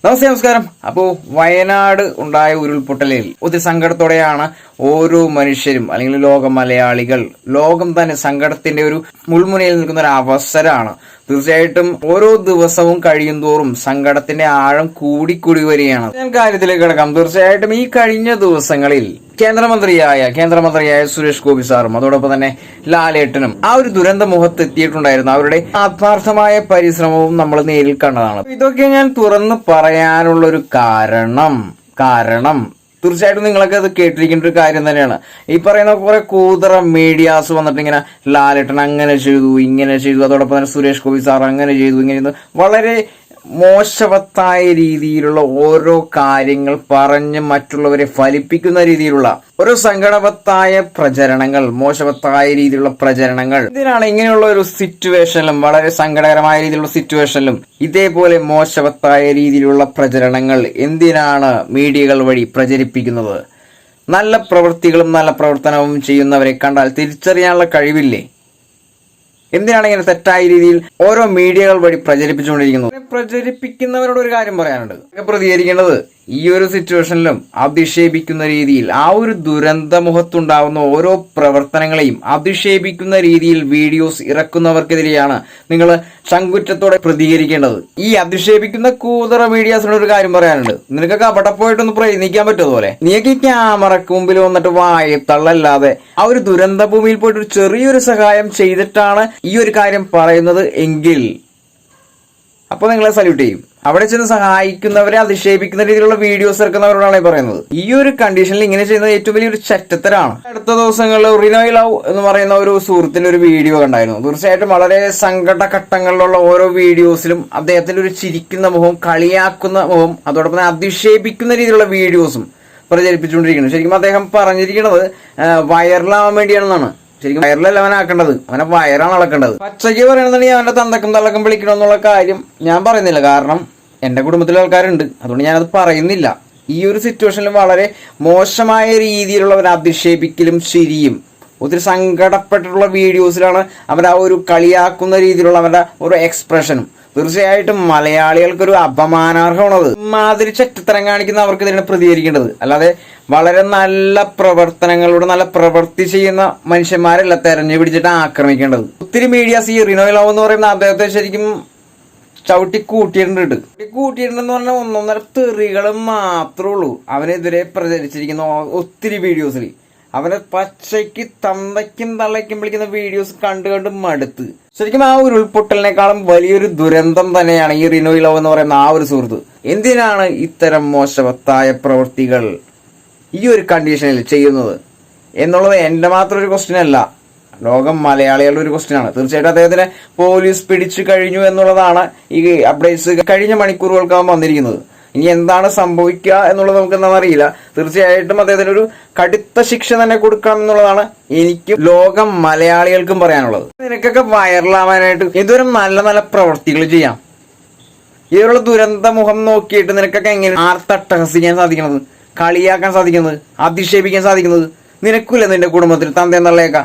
നമസ്കാരം. അപ്പോൾ വയനാട് ഉണ്ടായ ഉരുൾപൊട്ടലിൽ ഒത്തിരി സങ്കടത്തോടെയാണ് ഓരോ മനുഷ്യരും അല്ലെങ്കിൽ ലോക മലയാളികൾ, ലോകം തന്നെ സങ്കടത്തിന്റെ ഒരു മുൾമുനയിൽ നിൽക്കുന്ന ഒരു അവസരമാണ്. തീർച്ചയായിട്ടും ഓരോ ദിവസവും കഴിയുന്തോറും സങ്കടത്തിന്റെ ആഴം കൂടിക്കൂടി വരികയാണ്. ഞാൻ കാര്യത്തിലേക്ക് കിടക്കാം. തീർച്ചയായിട്ടും ഈ കഴിഞ്ഞ ദിവസങ്ങളിൽ കേന്ദ്രമന്ത്രിയായ സുരേഷ് ഗോപി സാറും അതോടൊപ്പം തന്നെ ലാലേട്ടനും ആ ഒരു ദുരന്ത മുഖത്ത് എത്തിയിട്ടുണ്ടായിരുന്നു. അവരുടെ ആത്മാർത്ഥമായ പരിശ്രമവും നമ്മൾ നേരിൽ കണ്ടതാണ്. ഇതൊക്കെ ഞാൻ തുറന്ന് പറയാനുള്ള ഒരു കാരണം തീർച്ചയായിട്ടും നിങ്ങളൊക്കെ അത് കേട്ടിരിക്കേണ്ട ഒരു കാര്യം തന്നെയാണ്. ഈ പറയുന്ന കുറെ കൂതറ മീഡിയാസ് വന്നിട്ട് ഇങ്ങനെ ലാലേട്ടൻ അങ്ങനെ ചെയ്തു, ഇങ്ങനെ ചെയ്തു, അതോടൊപ്പം തന്നെ സുരേഷ് ഗോപി സാർ അങ്ങനെ ചെയ്തു, ഇങ്ങനെ ചെയ്തു, വളരെ മോശവത്തായ രീതിയിലുള്ള ഓരോ കാര്യങ്ങൾ പറഞ്ഞ് മറ്റുള്ളവരെ ഫലിപ്പിക്കുന്ന രീതിയിലുള്ള ഒരു സങ്കടവത്തായ പ്രചരണങ്ങൾ, മോശവത്തായ രീതിയിലുള്ള പ്രചരണങ്ങൾ. ഇതിനാണ് ഇങ്ങനെയുള്ള ഒരു സിറ്റുവേഷനിലും, വളരെ സങ്കടകരമായ രീതിയിലുള്ള സിറ്റുവേഷനിലും ഇതേപോലെ മോശവത്തായ രീതിയിലുള്ള പ്രചരണങ്ങൾ എന്തിനാണ് മീഡിയകൾ വഴി പ്രചരിപ്പിക്കുന്നത്? നല്ല പ്രവൃത്തികളും നല്ല പ്രവർത്തനവും ചെയ്യുന്നവരെ കണ്ടാൽ തിരിച്ചറിയാനുള്ള കഴിവില്ലേ? എന്തിനാണ് ഇങ്ങനെ തെറ്റായ രീതിയിൽ ഓരോ മീഡിയകൾ വഴി പ്രചരിപ്പിച്ചുകൊണ്ടിരിക്കുന്നത്? പ്രചരിപ്പിക്കുന്നവരോട് ഒരു കാര്യം പറയാനുണ്ട്. പ്രതികരിക്കേണ്ടത് ഈ ഒരു സിറ്റുവേഷനിലും അധിക്ഷേപിക്കുന്ന രീതിയിൽ, ആ ഒരു ദുരന്തമുഖത്തുണ്ടാവുന്ന ഓരോ പ്രവർത്തനങ്ങളെയും അധിക്ഷേപിക്കുന്ന രീതിയിൽ വീഡിയോസ് ഇറക്കുന്നവർക്കെതിരെയാണ് നിങ്ങൾ ചങ്കുറ്റത്തോടെ പ്രതികരിക്കേണ്ടത്. ഈ അധിക്ഷേപിക്കുന്ന കൂതറ മീഡിയാസിനോട് ഒരു കാര്യം പറയാനുണ്ട്. നിനക്കൊക്കെ അവിടെ പോയിട്ടൊന്ന് പ്രയത്നിക്കാൻ പറ്റുമോ? പോലെ നീക്ക് ഈ ക്യാമറക്ക് മുമ്പിൽ വന്നിട്ട് വായത്തള്ളല്ലാതെ ആ ഒരു ദുരന്ത ഭൂമിയിൽ പോയിട്ട് ഒരു ചെറിയൊരു സഹായം ചെയ്തിട്ടാണ് ഈ ഒരു കാര്യം പറയുന്നത് എങ്കിൽ അപ്പൊ നിങ്ങളെ സല്യൂട്ട് ചെയ്യും. അവിടെ ചെന്ന് സഹായിക്കുന്നവരെ അധിക്ഷേപിക്കുന്ന രീതിയിലുള്ള വീഡിയോസ് ഇറക്കുന്നവരോടാണ് പറയുന്നത്. ഈ ഒരു കണ്ടീഷനിൽ ഇങ്ങനെ ചെയ്യുന്നത് ഏറ്റവും വലിയൊരു ചെറ്റത്തരാണ്. അടുത്ത ദിവസങ്ങളിൽ റിനോയ് ലവ് എന്ന് പറയുന്ന ഒരു സുഹൃത്തിന്റെ ഒരു വീഡിയോ കണ്ടായിരുന്നു. തീർച്ചയായിട്ടും വളരെ സങ്കടഘട്ടങ്ങളിലുള്ള ഓരോ വീഡിയോസിലും അദ്ദേഹത്തിന്റെ ഒരു ചിരിക്കുന്ന മുഖവും കളിയാക്കുന്ന മുഖവും അതോടൊപ്പം തന്നെ അധിക്ഷേപിക്കുന്ന രീതിയിലുള്ള വീഡിയോസും പ്രചരിപ്പിച്ചുകൊണ്ടിരിക്കുന്നത്. ശരിക്കും അദ്ദേഹം പറഞ്ഞിരിക്കുന്നത് വൈറലാവാൻ വേണ്ടിയാണെന്നാണ്. ശരിക്കും വയറിലല്ല അവനാക്കേണ്ടത്, അവനെ വയറാണ് അളക്കേണ്ടത്. പച്ചയ്ക്ക് പറയണമെന്നുണ്ടെങ്കിൽ അവന്റെ തന്തക്കും തള്ളക്കും വിളിക്കണമെന്നുള്ള കാര്യം ഞാൻ പറയുന്നില്ല. കാരണം എന്റെ കുടുംബത്തിലെ ആൾക്കാരുണ്ട്, അതുകൊണ്ട് ഞാനത് പറയുന്നില്ല. ഈ ഒരു സിറ്റുവേഷനിൽ വളരെ മോശമായ രീതിയിലുള്ള ഒരു അധിക്ഷേപിക്കലും ശരിയും ഒത്തിരി സങ്കടപ്പെട്ടിട്ടുള്ള വീഡിയോസിലാണ് അവന്റെ ആ ഒരു കളിയാക്കുന്ന രീതിയിലുള്ള അവന്റെ ഒരു എക്സ്പ്രഷനും തീർച്ചയായിട്ടും മലയാളികൾക്കൊരു അപമാനാർഹമാണത്. മാതിരി ചെറ്റത്തരം കാണിക്കുന്ന അവർക്ക് ഇതിനെ പ്രതികരിക്കേണ്ടത്. അല്ലാതെ വളരെ നല്ല പ്രവർത്തനങ്ങളുടെ നല്ല പ്രവൃത്തി ചെയ്യുന്ന മനുഷ്യന്മാരല്ല തെരഞ്ഞു പിടിച്ചിട്ട് ആക്രമിക്കേണ്ടത്. ഒത്തിരി മീഡിയാസ് ഈ റിനോയ് ലവ് എന്ന് പറയുന്ന അദ്ദേഹത്തെ ശരിക്കും ചവിട്ടി കൂട്ടിയിട്ടുണ്ടെന്ന് പറഞ്ഞാൽ ഒന്നൊന്നര തെറികൾ മാത്രമേ ഉള്ളൂ അവനെതിരെ പ്രചരിച്ചിരിക്കുന്ന ഒത്തിരി വീഡിയോസിൽ. അവനെ പച്ചയ്ക്ക് തന്തയ്ക്കും തള്ളയ്ക്കും വിളിക്കുന്ന വീഡിയോസ് കണ്ട് മടുത്ത്. ശരിക്കും ആ ഉരുൾപൊട്ടലിനേക്കാളും വലിയൊരു ദുരന്തം തന്നെയാണ് ഈ റിനോയ് ലവ് എന്ന് പറയുന്ന ആ ഒരു സുഹൃത്ത്. എന്തിനാണ് ഇത്തരം മോശവത്തായ പ്രവൃത്തികൾ ഈ ഒരു കണ്ടീഷനിൽ ചെയ്യുന്നത് എന്നുള്ളത് എന്റെ മാത്രം ഒരു ക്വസ്റ്റ്യൻ അല്ല, ലോകം മലയാളികളുടെ ഒരു ക്വസ്റ്റ്യൻ ആണ്. തീർച്ചയായിട്ടും അദ്ദേഹത്തിനെ പോലീസ് പിടിച്ചു കഴിഞ്ഞു എന്നുള്ളതാണ് ഈ അപ്ഡേറ്റ്സ് കഴിഞ്ഞ മണിക്കൂറുകൾക്കാണ് വന്നിരിക്കുന്നത്. ഇനി എന്താണ് സംഭവിക്കുക എന്നുള്ളത് നമുക്ക് എന്താണെന്ന് അറിയില്ല. തീർച്ചയായിട്ടും അദ്ദേഹത്തിന് ഒരു കടുത്ത ശിക്ഷ തന്നെ കൊടുക്കണം എന്നുള്ളതാണ് എനിക്കും ലോകം മലയാളികൾക്കും പറയാനുള്ളത്. നിനക്കൊക്കെ വൈറലാവാനായിട്ട് ഇതുവരും നല്ല നല്ല പ്രവൃത്തികൾ ചെയ്യാം. ഇതിലുള്ള ദുരന്ത മുഖം നോക്കിയിട്ട് നിനക്കൊക്കെ എങ്ങനെ ആർത്തട്ടഹസിക്കാൻ സാധിക്കുന്നത്, കളിയാക്കാൻ സാധിക്കുന്നത്, അധിക്ഷേപിക്കാൻ സാധിക്കുന്നത്? നിനക്കില്ല നിന്റെ കുടുംബത്തിൽ തന്തയെന്നുള്ളേക്ക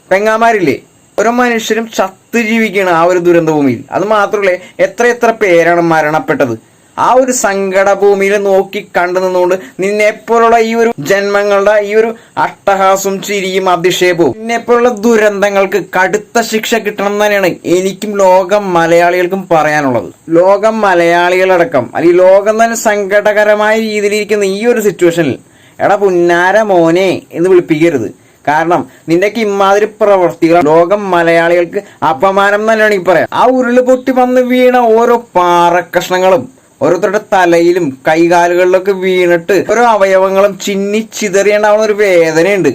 പെങ്ങാമാരില്ലേ? ഓരോ മനുഷ്യരും ചത്ത് ജീവിക്കുകയാണ് ആ ഒരു ദുരന്ത ഭൂമിയിൽ. അത് മാത്രമല്ലേ എത്ര പേരാണ് മരണപ്പെട്ടത്. ആ ഒരു സങ്കട ഭൂമിയിൽ നോക്കി കണ്ടു നിന്നുകൊണ്ട് നിന്നെപ്പോലുള്ള ഈ ഒരു ജന്മങ്ങളുടെ ഈ ഒരു അട്ടഹാസവും ചിരിയും അധിക്ഷേപവും നിന്നെപ്പോലുള്ള ദുരന്തങ്ങൾക്ക് കടുത്ത ശിക്ഷ കിട്ടണം തന്നെയാണ് എനിക്കും ലോകം മലയാളികൾക്കും പറയാനുള്ളത്. ലോകം മലയാളികളടക്കം അല്ലെങ്കിൽ ലോകം തന്നെ സങ്കടകരമായ രീതിയിലിരിക്കുന്ന ഈ ഒരു സിറ്റുവേഷനിൽ എടാ പുന്നാര മോനെ എന്ന് വിളിപ്പിക്കരുത്. കാരണം നിന്റെയൊക്കെ ഇമാതിരി പ്രവർത്തികൾ ലോകം മലയാളികൾക്ക് അപമാനം തന്നെയാണ് ഈ പറയാം. ആ ഉരുള് പൊട്ടി വന്ന് വീണ ഓരോ പാറക്കഷ്ണങ്ങളും ഓരോരുത്തരുടെ തലയിലും കൈകാലുകളിലൊക്കെ വീണിട്ട് ഓരോ അവയവങ്ങളും ചിതറിയുണ്ടാവുന്ന ഒരു വേദനയുണ്ട്.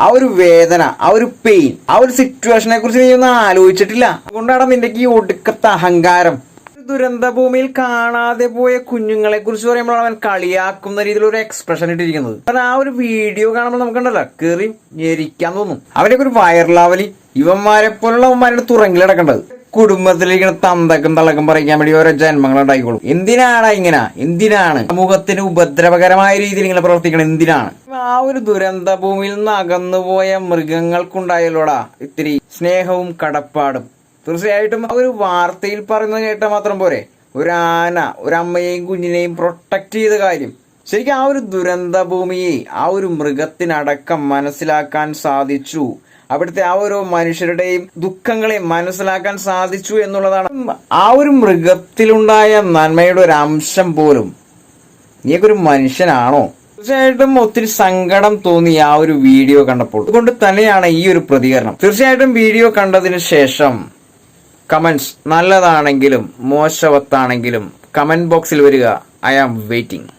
ആ ഒരു വേദന, ആ ഒരു പെയിൻ, ആ ഒരു സിറ്റുവേഷനെ കുറിച്ച് നീ ഒന്നും ആലോചിച്ചിട്ടില്ല. അതുകൊണ്ടാണ് നിന്റെ ഈ ഒടുക്കത്തെ അഹങ്കാരം. ദുരന്ത ഭൂമിയിൽ കാണാതെ പോയ കുഞ്ഞുങ്ങളെ കുറിച്ച് പറയുമ്പോൾ അവൻ കളിയാക്കുന്ന രീതിയിൽ ഒരു എക്സ്പ്രഷൻ ഇട്ടിരിക്കുന്നത്. കാരണം ആ ഒരു വീഡിയോ കാണുമ്പോൾ നമുക്കുണ്ടല്ലോ കയറി ഞെരിക്കാൻ തോന്നും. അവരൊക്കെ ഒരു വൈറലാവലി ഇവന്മാരെ പോലുള്ള അവന്മാരുടെ തുറങ്കിലടക്കേണ്ടത്. കുടുംബത്തിലിരിക്കുന്ന തന്തക്കും തള്ളക്കും പറയാൻ വേണ്ടി ഓരോ ജന്മങ്ങൾ ഉണ്ടായിക്കോളും. എന്തിനാണ് സമൂഹത്തിന് ഉപദ്രവകരമായ രീതിയിൽ ഇങ്ങനെ പ്രവർത്തിക്കണം? എന്തിനാണ്? ആ ഒരു ദുരന്ത ഭൂമിയിൽ നിന്ന് അകന്നുപോയ മൃഗങ്ങൾക്കുണ്ടായല്ലോടാ ഇത്തിരി സ്നേഹവും കടപ്പാടും. തീർച്ചയായിട്ടും ആ ഒരു വാർത്തയിൽ പറയുന്നത് കേട്ടാൽ മാത്രം പോരെ. ഒരു ആന ഒരു അമ്മയെയും കുഞ്ഞിനെയും പ്രൊട്ടക്ട് ചെയ്ത കാര്യം. ശരിക്കും ആ ഒരു ദുരന്ത ഭൂമിയെ ആ ഒരു മൃഗത്തിനടക്കം മനസ്സിലാക്കാൻ സാധിച്ചു. അവിടുത്തെ ആ ഓരോ മനുഷ്യരുടെയും ദുഃഖങ്ങളെ മനസ്സിലാക്കാൻ സാധിച്ചു എന്നുള്ളതാണ്. ആ ഒരു മൃഗത്തിലുണ്ടായ നന്മയുടെ ഒരു അംശം പോലും നീയൊക്കെ ഒരു മനുഷ്യനാണോ? തീർച്ചയായിട്ടും ഒത്തിരി സങ്കടം തോന്നി ആ ഒരു വീഡിയോ കണ്ടപ്പോൾ. അതുകൊണ്ട് തന്നെയാണ് ഈ ഒരു പ്രതികരണം. തീർച്ചയായിട്ടും വീഡിയോ കണ്ടതിന് ശേഷം കമന്റ്സ് നല്ലതാണെങ്കിലും മോശവത്താണെങ്കിലും കമന്റ് ബോക്സിൽ വരിക. I am waiting.